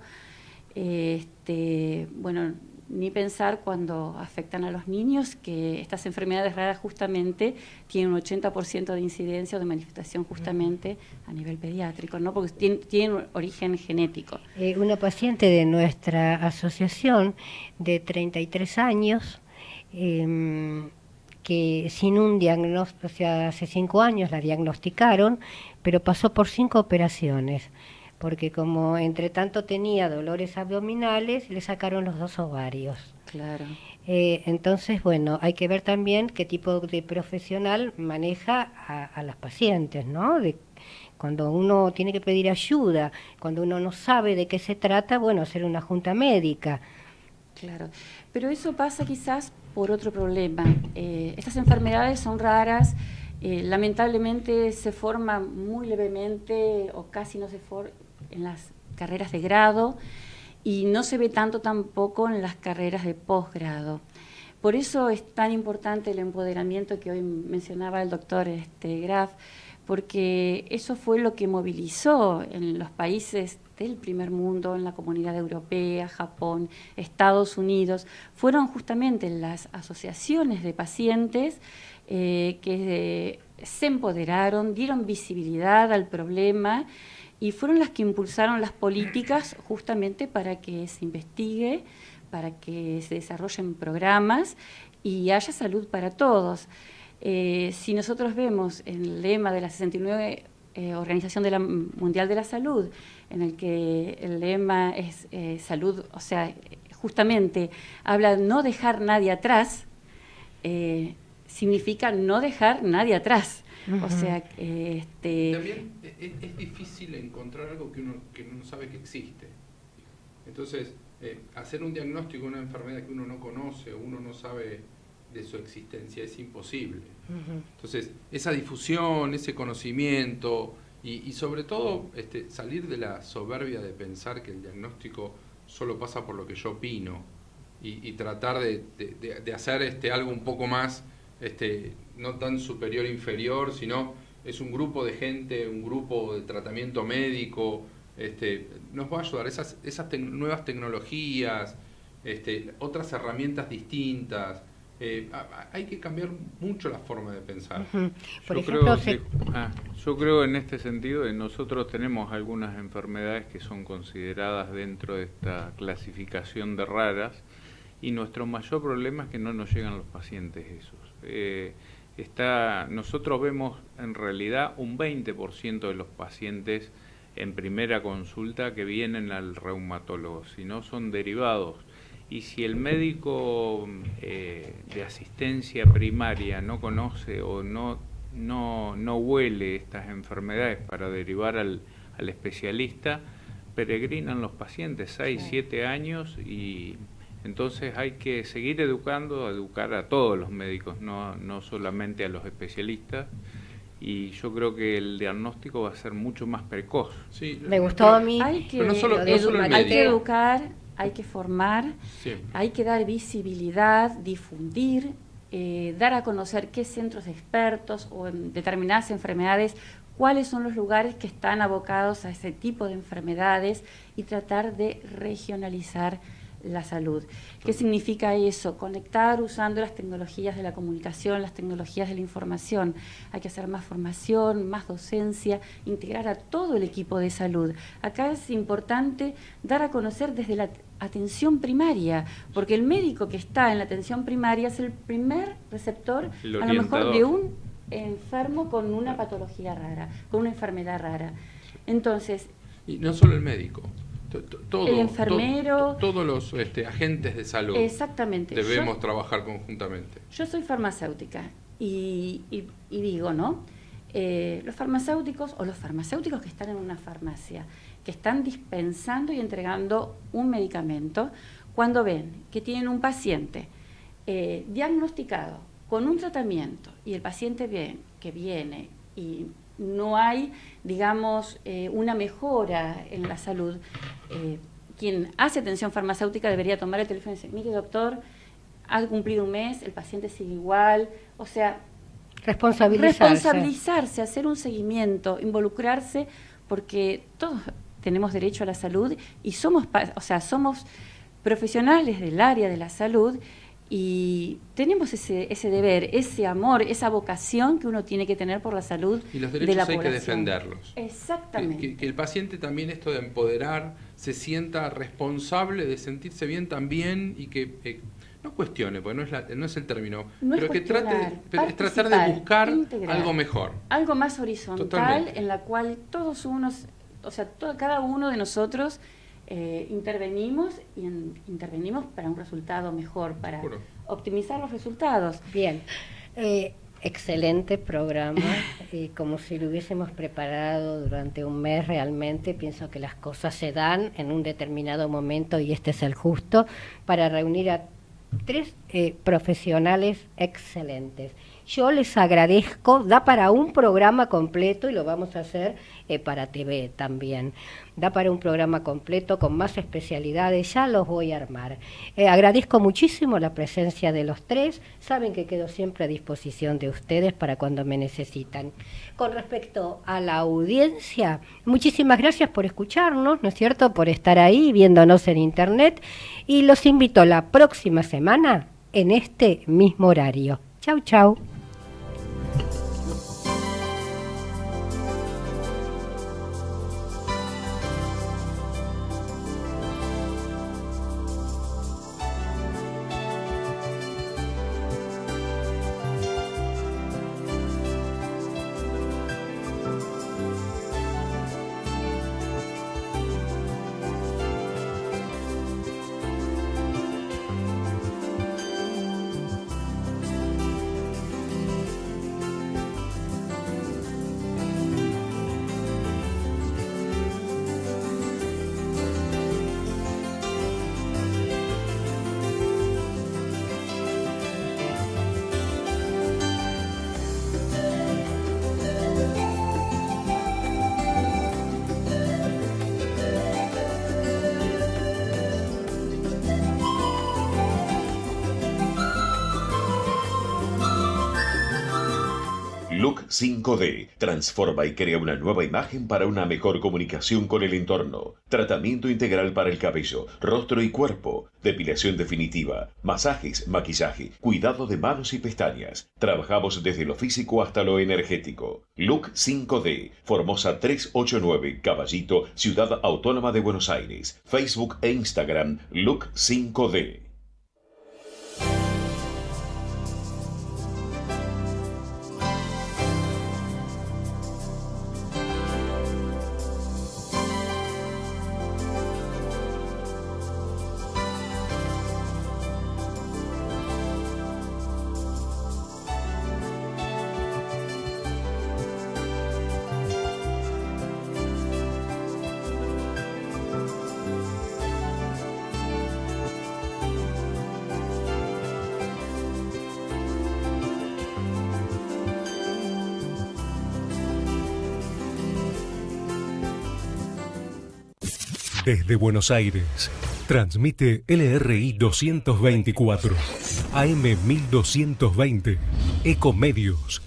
Bueno, ni pensar cuando afectan a los niños, que estas enfermedades raras justamente tienen un 80% de incidencia o de manifestación justamente a nivel pediátrico, ¿no? Porque tienen un origen genético. Una paciente de nuestra asociación de 33 años, que sin un diagnóstico, o sea, hace 5 años la diagnosticaron, pero pasó por 5 operaciones. Porque como entre tanto tenía dolores abdominales, le sacaron los 2 ovarios. Claro. Entonces, bueno, hay que ver también qué tipo de profesional maneja a las pacientes, ¿no? Cuando uno tiene que pedir ayuda, cuando uno no sabe de qué se trata, bueno, hacer una junta médica. Claro, pero eso pasa quizás por otro problema. Estas enfermedades son raras, lamentablemente se forman muy levemente o casi no se forman en las carreras de grado y no se ve tanto tampoco en las carreras de posgrado. Por eso es tan importante el empoderamiento que hoy mencionaba el doctor Graf, porque eso fue lo que movilizó en los países del primer mundo, en la Comunidad Europea, Japón, Estados Unidos. Fueron justamente las asociaciones de pacientes que se empoderaron, dieron visibilidad al problema y fueron las que impulsaron las políticas justamente para que se investigue, para que se desarrollen programas y haya salud para todos. Si nosotros vemos el lema de la 69 Organización Mundial de la Salud, en el que el lema es salud, o sea, justamente habla de no dejar nadie atrás, significa no dejar nadie atrás. O sea, También es difícil encontrar algo que uno no sabe que existe. Entonces, hacer un diagnóstico de una enfermedad que uno no conoce, uno no sabe de su existencia, es imposible. Entonces, esa difusión, ese conocimiento y sobre todo salir de la soberbia de pensar que el diagnóstico solo pasa por lo que yo opino y tratar de hacer algo un poco más, no tan superior inferior, sino es un grupo de gente, un grupo de tratamiento médico, nos va a ayudar esas nuevas tecnologías, otras herramientas distintas. Hay que cambiar mucho la forma de pensar. Yo creo en este sentido que nosotros tenemos algunas enfermedades que son consideradas dentro de esta clasificación de raras y nuestro mayor problema es que no nos llegan los pacientes esos. Nosotros vemos en realidad un 20% de los pacientes en primera consulta que vienen al reumatólogo, si no son derivados. Y si el médico de asistencia primaria no conoce o no huele estas enfermedades para derivar al especialista, peregrinan los pacientes 6, 7 años y entonces hay que seguir educar a todos los médicos, no solamente a los especialistas. Y yo creo que el diagnóstico va a ser mucho más precoz. Sí, me gustó a mí. Hay que educar, hay que formar, sí, hay que dar visibilidad, difundir, dar a conocer qué centros de expertos o en determinadas enfermedades, cuáles son los lugares que están abocados a ese tipo de enfermedades y tratar de regionalizar la salud. ¿Qué significa eso? Conectar usando las tecnologías de la comunicación, las tecnologías de la información. Hay que hacer más formación, más docencia, integrar a todo el equipo de salud. Acá es importante dar a conocer desde la atención primaria, porque el médico que está en la atención primaria es el primer receptor, a lo mejor, de un enfermo con una patología rara, con una enfermedad rara. Entonces, y no solo el médico. El enfermero, todos los agentes de salud. Exactamente. Debemos trabajar conjuntamente. Yo soy farmacéutica y digo, ¿no? Los farmacéuticos o los farmacéuticos que están en una farmacia, que están dispensando y entregando un medicamento, cuando ven que tienen un paciente diagnosticado con un tratamiento y el paciente que viene y no hay, digamos, una mejora en la salud, quien hace atención farmacéutica debería tomar el teléfono y decir, mire doctor, ha cumplido un mes, el paciente sigue igual, o sea, responsabilizarse, hacer un seguimiento, involucrarse, porque todos tenemos derecho a la salud y somos profesionales del área de la salud. Y tenemos ese deber, ese amor, esa vocación que uno tiene que tener por la salud de la población. Y los derechos hay que defenderlos. Exactamente. Que el paciente también, esto de empoderar, se sienta responsable de sentirse bien también y que no cuestione, porque no es el término, pero que tratar de buscar integrar algo mejor. Algo más horizontal. Totalmente. En la cual todos unos, cada uno de nosotros intervenimos para un resultado mejor, para optimizar los resultados. Bien. Excelente programa, como si lo hubiésemos preparado durante un mes realmente. Pienso que las cosas se dan en un determinado momento y este es el justo para reunir a 3 profesionales excelentes. Yo les agradezco, da para un programa completo y lo vamos a hacer para TV también. Da para un programa completo con más especialidades, ya los voy a armar. Agradezco muchísimo la presencia de los 3, saben que quedo siempre a disposición de ustedes para cuando me necesitan. Con respecto a la audiencia, muchísimas gracias por escucharnos, ¿no es cierto?, por estar ahí viéndonos en internet y los invito la próxima semana en este mismo horario. Chau, chau. Look 5D transforma y crea una nueva imagen para una mejor comunicación con el entorno. Tratamiento integral para el cabello, rostro y cuerpo. Depilación definitiva, masajes, maquillaje, cuidado de manos y pestañas. Trabajamos desde lo físico hasta lo energético. Look 5D, Formosa 389, Caballito, Ciudad Autónoma de Buenos Aires. Facebook e Instagram, Look 5D. Desde Buenos Aires, transmite LRI 224, AM 1220, Ecomedios.